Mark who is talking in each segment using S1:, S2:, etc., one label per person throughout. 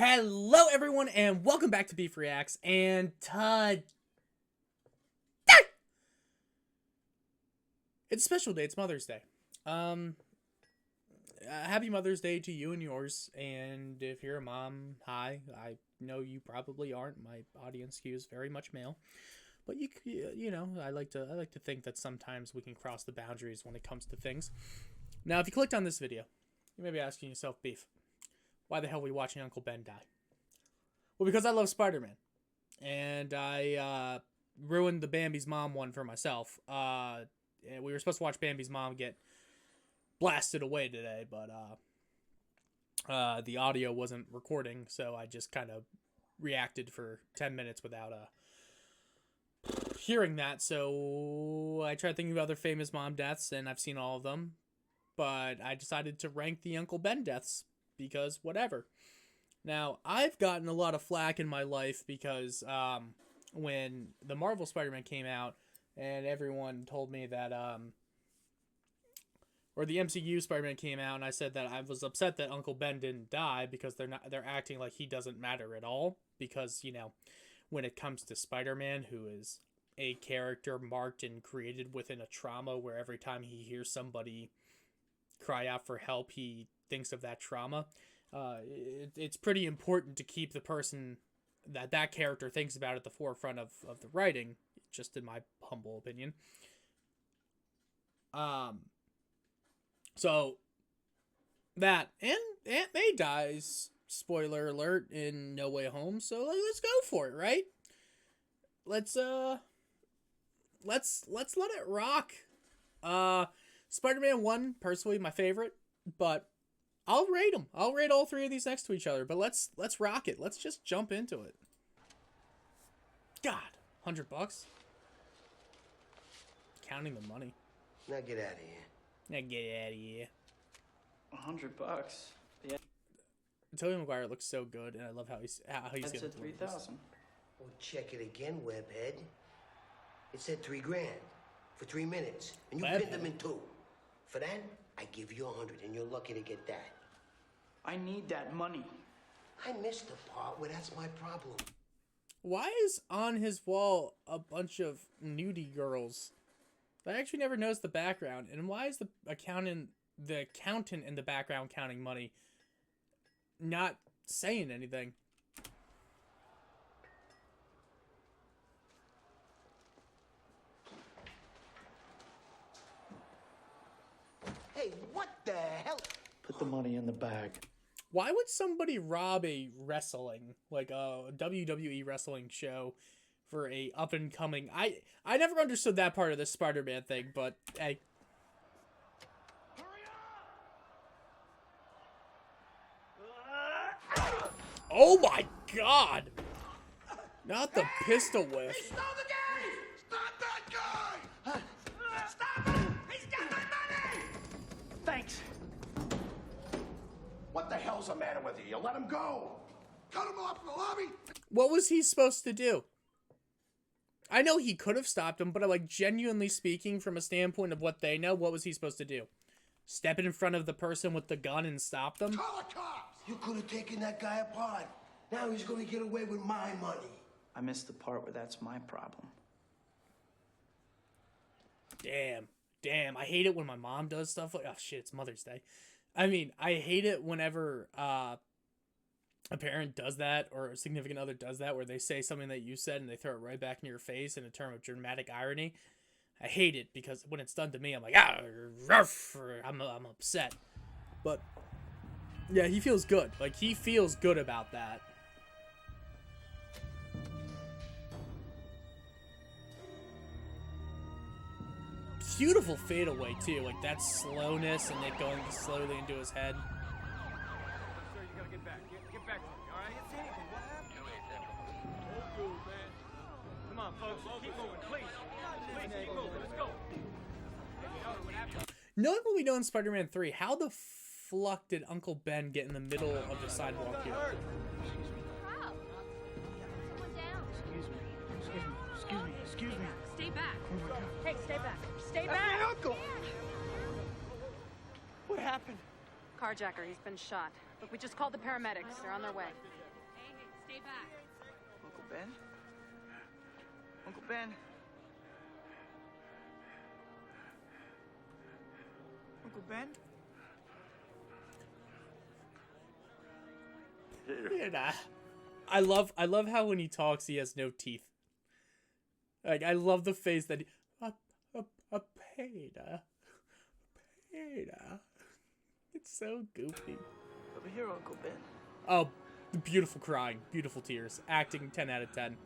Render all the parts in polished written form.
S1: Hello everyone and welcome back to Beef Reacts, and it's a special day. It's Mother's Day. Happy Mother's Day to you and yours, and if you're a mom, hi. I know you probably aren't. My audience skews very much male. But you know, I like to think that sometimes we can cross the boundaries when it comes to things. Now, if you clicked on this video, you may be asking yourself, Beef, why the hell are we watching Uncle Ben die? Well, because I love Spider-Man, and I ruined the Bambi's mom one for myself. We were supposed to watch Bambi's mom get blasted away today, but the audio wasn't recording, so I just kind of reacted for 10 minutes without hearing that. So I tried thinking of other famous mom deaths, and I've seen all of them, but I decided to rank the Uncle Ben deaths because whatever. Now, I've gotten a lot of flack in my life because when the Marvel Spider-Man came out and everyone told me that or the MCU Spider-Man came out and I said that I was upset that Uncle Ben didn't die because they're acting like he doesn't matter at all, because, you know, when it comes to Spider-Man, who is a character marked and created within a trauma where every time he hears somebody cry out for help, he thinks of that trauma. It's pretty important to keep the person that character thinks about at the forefront of the writing, just in my humble opinion. So that, and Aunt May dies, spoiler alert, in No Way Home, so let's go for it, right? Let's let it rock. Spider-Man 1, personally my favorite, but I'll rate them. I'll rate all three of these next to each other, but let's rock it. Let's just jump into it. God, $100? Counting the money.
S2: Now get out of here.
S1: Now get out of here.
S3: $100. Yeah.
S1: Tobey Maguire looks so good, and I love how he's
S3: That's
S1: able
S3: at
S1: to look this.
S3: $3,000.
S2: Well, check it again, Webhead. It said $3 grand for 3 minutes, and you
S1: Webhead?
S2: pinned them in 2. For that, I give you 100, and you're lucky to get that.
S3: I need that money.
S2: I missed the part where that's my problem.
S1: Why is on his wall a bunch of nudie girls? I actually never noticed the background. And why is the accountant in the background counting money not saying anything?
S2: Hey, what the hell?
S3: Put the money in the bag.
S1: Why would somebody rob a wrestling, like a WWE wrestling show, for a up and coming? I never understood that part of the Spider-Man thing, but hey. Oh my God! Not the pistol whip.
S2: He stole the game! Stop that guy! Stop him! He's got my money!
S3: Thanks.
S4: What the hell's the matter with you? You let him go. Cut him off in the lobby.
S1: What was he supposed to do? I know he could have stopped him, but I'm like, genuinely speaking, from a standpoint of what they know, what was he supposed to do? Step in front of the person with the gun and stop them?
S4: Call the cops.
S2: You could have taken that guy apart. Now he's gonna get away with my money.
S3: I missed the part where that's my problem.
S1: Damn, I hate it when my mom does stuff like, oh shit, it's Mother's Day. I mean, I hate it whenever a parent does that, or a significant other does that, where they say something that you said and they throw it right back in your face in a term of dramatic irony. I hate it because when it's done to me, I'm like, ruff, I'm upset. But yeah, he feels good. Like, he feels good about that. Beautiful fadeaway too, like that slowness and it going slowly into his head.
S5: Sir, you gotta get back. Get back to me, all right? What happened? Man. Come on, folks. Keep moving, please. Please, keep moving. Let's go.
S1: Knowing what we know in Spider-Man 3, how the fuck did Uncle Ben get in the middle of the sidewalk here?
S6: Wow. Someone down.
S3: Excuse me.
S6: Stay back. Hey, stay back. Stay
S3: That's
S6: back.
S3: my uncle. What happened?
S6: Carjacker, he's been shot. Look, we just called the paramedics. They're on their way. Stay back.
S3: Uncle Ben? Uncle Ben? Uncle Ben?
S1: Peter. I love how when he talks he has no teeth. Like I love the face that a Peter. Peter. It's so goofy.
S3: Over here, Uncle Ben.
S1: Oh, beautiful crying, beautiful tears. Acting 10 out of 10.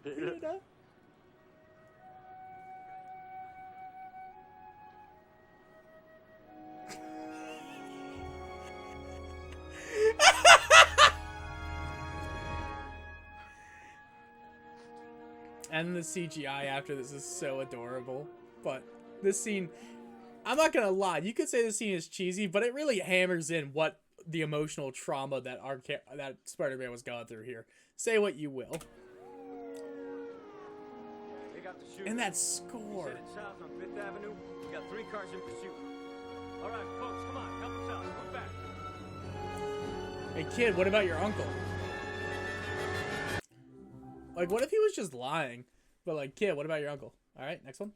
S1: Peter. And the CGI after this is so adorable. But this scene, I'm not gonna lie, you could say this scene is cheesy, but it really hammers in what the emotional trauma that that Spider-Man was going through here. Say what you will.
S5: They got the shooter.
S1: And that
S5: He's
S1: score.
S5: headed south on 5th Avenue. We got 3 cars in pursuit. All right, folks, come on, help us out. Move back.
S1: Hey kid, what about your uncle? Like, what if he was just lying? But like, kid, what about your uncle? All right, next one.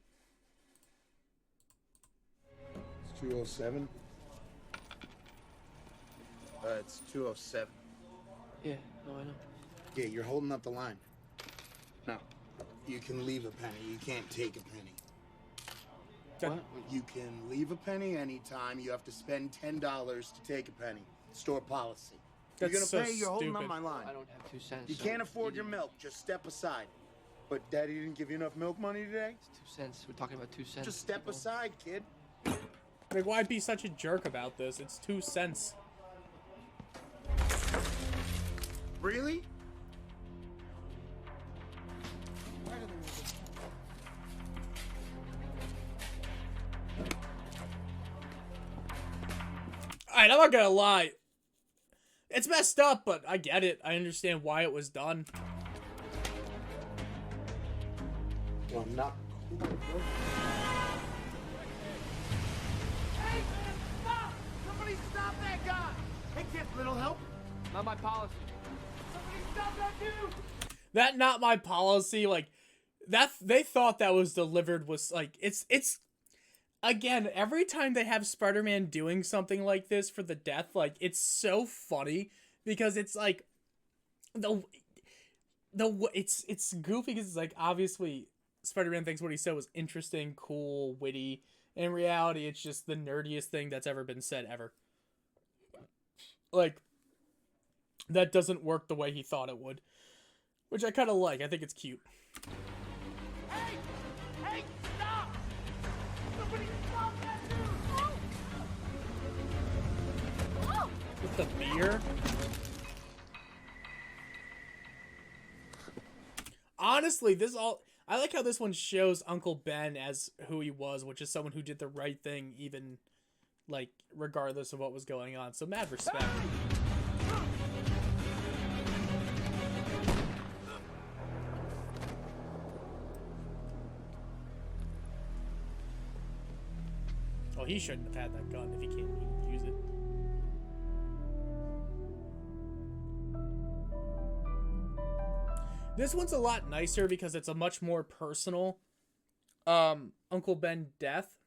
S7: It's 207.
S8: It's 207.
S3: Yeah, no, I know.
S7: Yeah, you're holding up the line. No. You can leave a penny. You can't take a penny.
S1: What?
S7: You can leave a penny anytime. You have to spend $10 to take a penny. Store policy.
S1: That's
S7: You're
S1: so
S7: gonna pay, you're holding up
S1: stupid.
S7: my line.
S3: I don't have 2 cents.
S7: You
S3: so
S7: can't afford your
S3: need-
S7: milk. Just step aside. But Daddy didn't give you enough milk money today?
S3: It's 2 cents. We're talking about 2 cents.
S7: Just step
S3: people.
S7: aside, kid.
S1: Like, why be such a jerk about this? It's 2 cents.
S7: Really?
S1: Alright, I'm not gonna lie. It's messed up, but I get it. I understand why it was done.
S7: Well, I'm not.
S4: Hey, stop! Somebody stop that guy! Hey, kid, little help?
S3: Not my policy.
S4: Somebody stop that dude!
S1: That not my policy, like that they thought that was delivered was like it's again, every time they have Spider-Man doing something like this for the death, like it's so funny because it's like it's goofy because it's like obviously Spider-Man thinks what he said was interesting, cool, witty. In reality, it's just the nerdiest thing that's ever been said ever. Like that doesn't work the way he thought it would. Which I kind of like. I think it's cute.
S4: Hey! Hey, stop! Somebody stop that dude!
S6: Oh!
S1: With the beer. Honestly, I like how this one shows Uncle Ben as who he was, which is someone who did the right thing even, like, regardless of what was going on. So mad respect. Well, he shouldn't have had that gun if he can't even use it. This one's a lot nicer because it's a much more personal Uncle Ben death.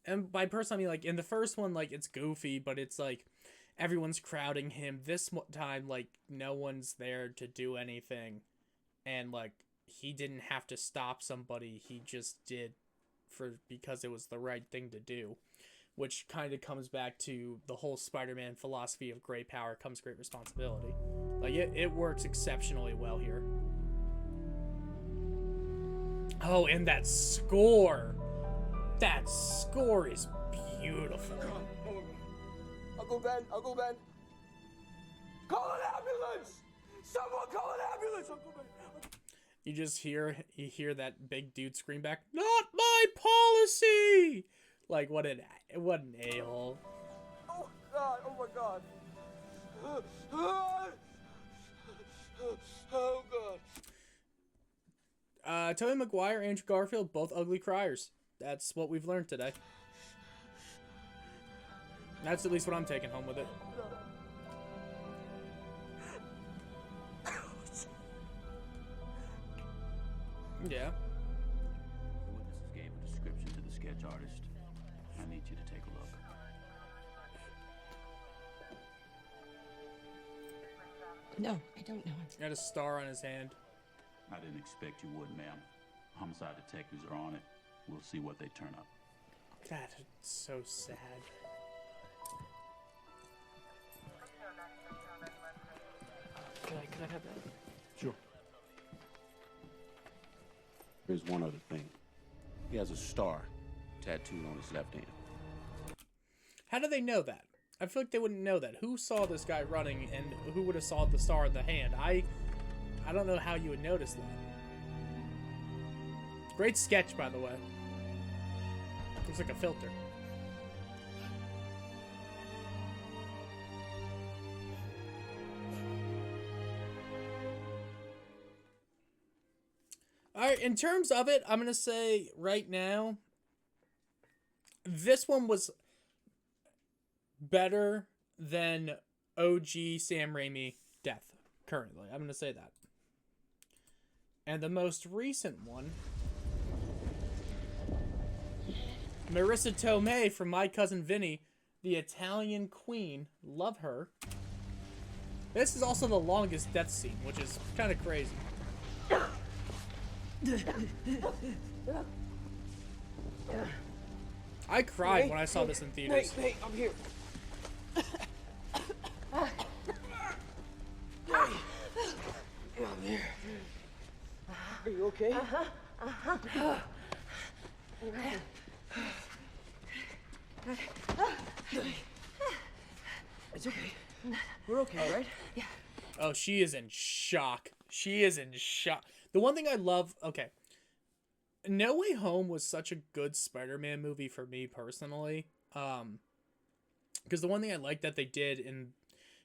S1: And by personal, I mean, like, in the first one, like, it's goofy, but it's, like, everyone's crowding him. This time, like, no one's there to do anything. And, like, he didn't have to stop somebody. He just did because it was the right thing to do. Which kind of comes back to the whole Spider-Man philosophy of great power comes great responsibility. Like, it works exceptionally well here. Oh, and that score! That score is beautiful.
S8: Uncle Ben, Uncle Ben. Call an ambulance! Someone call an ambulance, Uncle Ben.
S1: You just hear that big dude scream back, "Not my policy!" Like, what an a-hole.
S8: Oh God! Oh my God! Oh God!
S1: Tobey Maguire, Andrew Garfield, both ugly criers. That's what we've learned today. That's at least what I'm taking home with it. Yeah.
S9: The witnesses gave a description to the sketch artist. I need you to take a look.
S10: No, I don't know him.
S1: He had a star on his hand.
S9: I didn't expect you would, ma'am. Homicide detectives are on it. We'll see what they turn up.
S1: That's so sad.
S3: Can I have that?
S9: Sure. Here's one other thing. He has a star tattooed on his left hand.
S1: How do they know that? I feel like they wouldn't know that. Who saw this guy running, and who would have saw the star in the hand? I don't know how you would notice that. Great sketch, by the way. Looks like a filter. Alright, in terms of it, I'm going to say right now, this one was better than OG Sam Raimi Death, currently. I'm going to say that. And the most recent one, Marissa Tomei from My Cousin Vinny, the Italian Queen. Love her. This is also the longest death scene, which is kind of crazy. I cried when I saw this in theaters.
S8: Hey, I'm here. I'm here. Are you okay? It's okay. We're okay, right?
S6: Yeah.
S1: Oh, she is in shock. She is in shock. The one thing I love... Okay. No Way Home was such a good Spider-Man movie for me, personally. Because the one thing I liked that they did in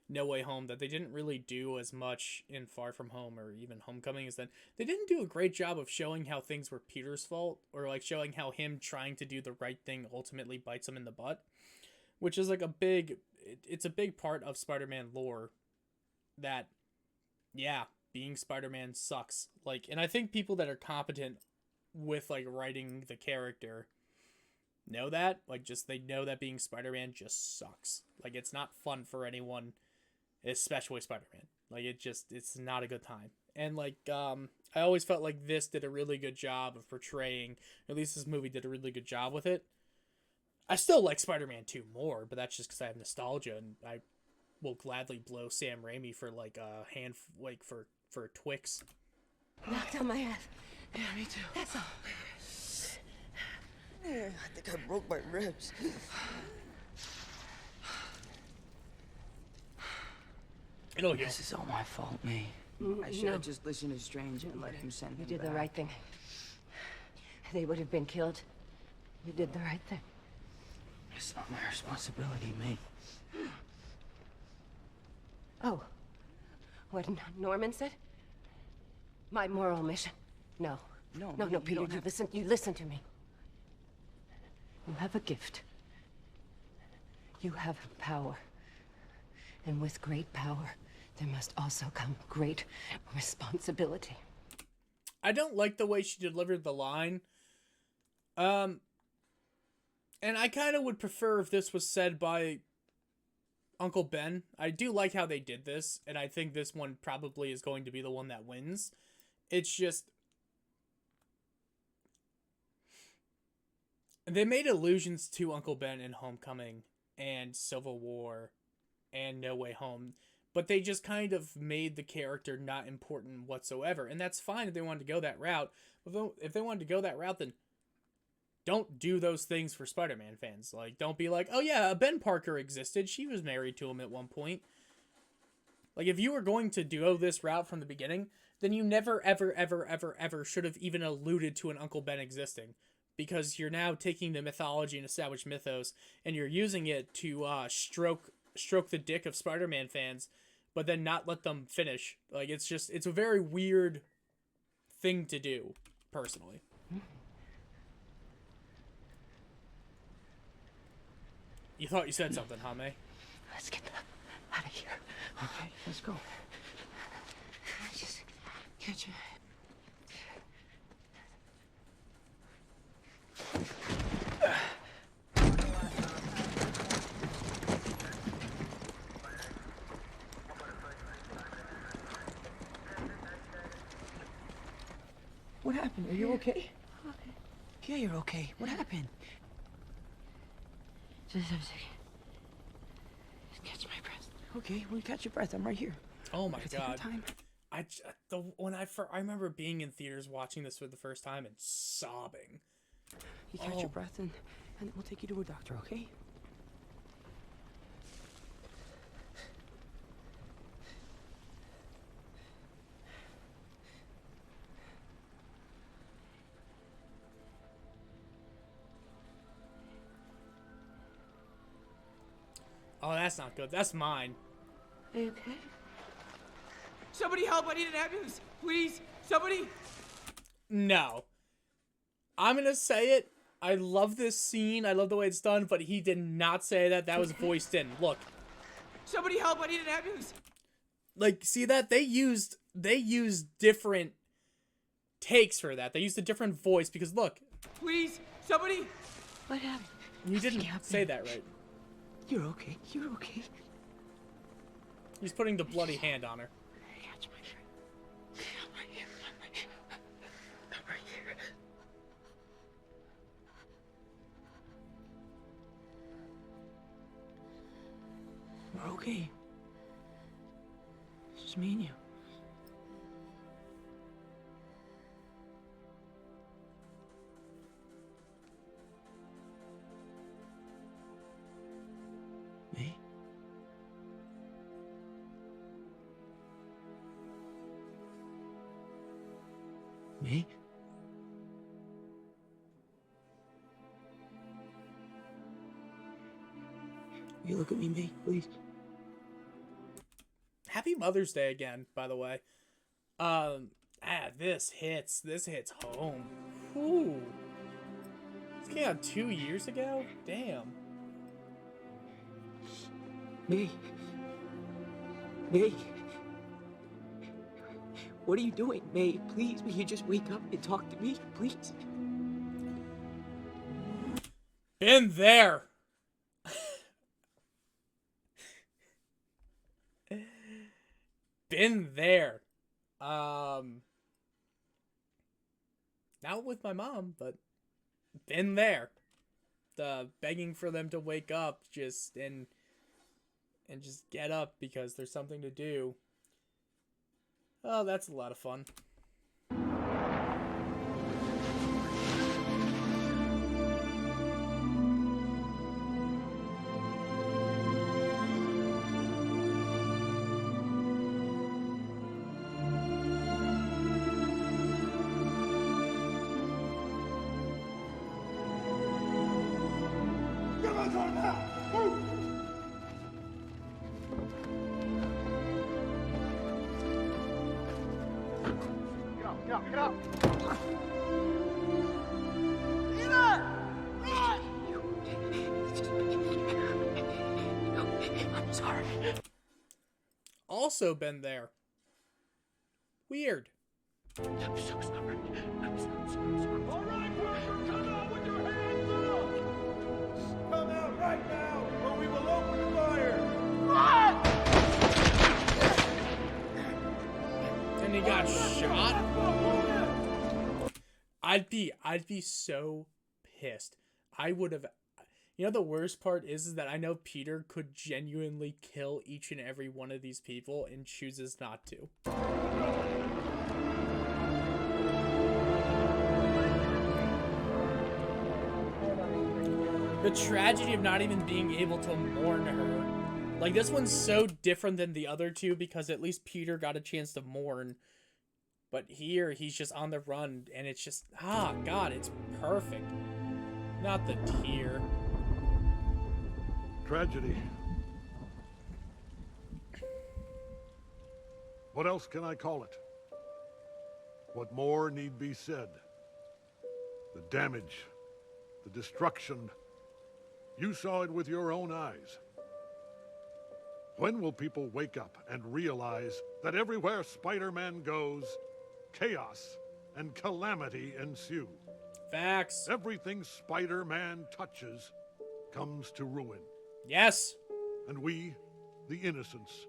S1: No Way Home that they didn't really do as much in Far From Home or even Homecoming is that they didn't do a great job of showing how things were Peter's fault, or like showing how him trying to do the right thing ultimately bites him in the butt, which is like a big... It's a big part of Spider-Man lore that, yeah, being Spider-Man sucks. Like, and I think people that are competent with like writing the character know that, like, just they know that being Spider-Man just sucks. Like, it's not fun for anyone, especially Spider-Man. Like, it's not a good time. And like I always felt like this did a really good job of portraying, at least this movie did a really good job with it. I still like Spider-Man 2 more, but that's just because I have nostalgia, and I will gladly blow Sam Raimi for like a hand, like for Twix.
S10: Knocked on my head.
S8: Yeah, me too.
S10: That's all.
S8: Yeah, I think I broke my ribs.
S1: It'll heal.
S8: This is all my fault, me. I should have just listened to Strange and let him send
S10: You
S8: him
S10: did the
S8: back.
S10: right thing. They would have been killed. You did the right thing.
S8: It's not my responsibility, me.
S10: Oh, what Norman said? My moral mission. No.
S8: No,
S10: No,
S8: you
S10: Peter,
S8: don't have-
S10: you listen to me. You have a gift. You have power. And with great power, there must also come great responsibility.
S1: I don't like the way she delivered the line. And I kind of would prefer if this was said by Uncle Ben. I do like how they did this, and I think this one probably is going to be the one that wins. It's just... They made allusions to Uncle Ben in Homecoming and Civil War and No Way Home, but they just kind of made the character not important whatsoever. And that's fine if they wanted to go that route. But if they wanted to go that route, then don't do those things for Spider-Man fans. Like, don't be like, oh yeah, Ben Parker existed. She was married to him at one point. Like, if you were going to go this route from the beginning, then you never, ever, ever, ever, ever should have even alluded to an Uncle Ben existing. Because you're now taking the mythology and established mythos, and you're using it to stroke the dick of Spider-Man fans, but then not let them finish. Like, it's a very weird thing to do, personally. You thought you said something, huh, May?
S10: Let's get out of here.
S8: Okay, let's go.
S10: Just
S8: Catch your
S3: happened? Are you okay? Yeah, you're okay. What happened?
S10: Just a second. Just catch my breath.
S3: Okay, well, catch your breath. I'm right here.
S1: Oh my
S3: Take your
S1: god.
S3: time.
S1: I remember being in theaters watching this for the first time and sobbing.
S3: You catch your breath and we'll take you to a doctor, okay?
S1: Oh, that's not good. That's mine.
S10: Are you okay?
S3: Somebody help! I need an ambulance! Please! Somebody!
S1: No. I'm gonna say it. I love this scene. I love the way it's done, but he did not say that. That was voiced in. Look.
S3: Somebody help! I need an ambulance!
S1: Like, see that? They used different takes for that. They used a different voice because look.
S3: Please! Somebody!
S10: What happened?
S1: You didn't say that right.
S3: You're okay. You're okay.
S1: He's putting the bloody hand on her.
S10: Catch my breath. I'm right here. I'm right here.
S3: We're okay. It's just me and you. Me? Me? Will you look at me, May, please?
S1: Happy Mother's Day again, by the way. This hits home. Whew. This came out 2 years ago? Damn.
S3: May. May. What are you doing, May? Please, will you just wake up and talk to me, please?
S1: Been there. Been there. Not with my mom, but been there. The begging for them to wake up and just get up because there's something to do. Oh, that's a lot of fun.
S4: Get my car now! Move! Get out, get out!
S3: I'm sorry.
S1: Also been there. Weird.
S3: I'm so sorry. I'm so sorry.
S4: All right, worker, come out with your hands up! Come out right now, or we will open fire!
S1: And he got shot. I'd be so pissed. I would have. You know, the worst part is that I know Peter could genuinely kill each and every one of these people and chooses not to. The tragedy of not even being able to mourn her. Like, this one's so different than the other two because at least Peter got a chance to mourn. But here, he's just on the run, and it's just, God, it's perfect. Not the tear.
S4: Tragedy. What else can I call it? What more need be said? The damage, the destruction. You saw it with your own eyes. When will people wake up and realize that everywhere Spider-Man goes, chaos and calamity ensue?
S1: Facts.
S4: Everything Spider-Man touches comes to ruin.
S1: Yes.
S4: And we, the innocents,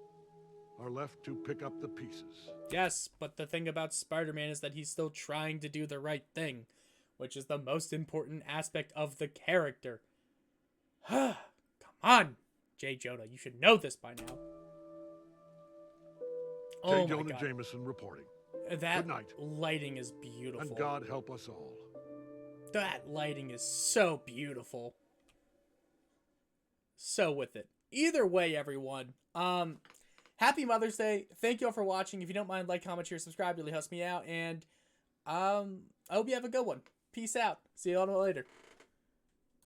S4: are left to pick up the pieces.
S1: Yes, but the thing about Spider-Man is that he's still trying to do the right thing, which is the most important aspect of the character. Come on, J. Jonah, you should know this by now.
S4: J. Jonah Jameson reporting.
S1: That
S4: Good night.
S1: lighting is beautiful.
S4: And God help us all.
S1: That lighting is so beautiful. So with it. Either way, everyone. Happy Mother's Day. Thank you all for watching. If you don't mind, like, comment, share, subscribe. It really helps me out. And I hope you have a good one. Peace out. See you all later.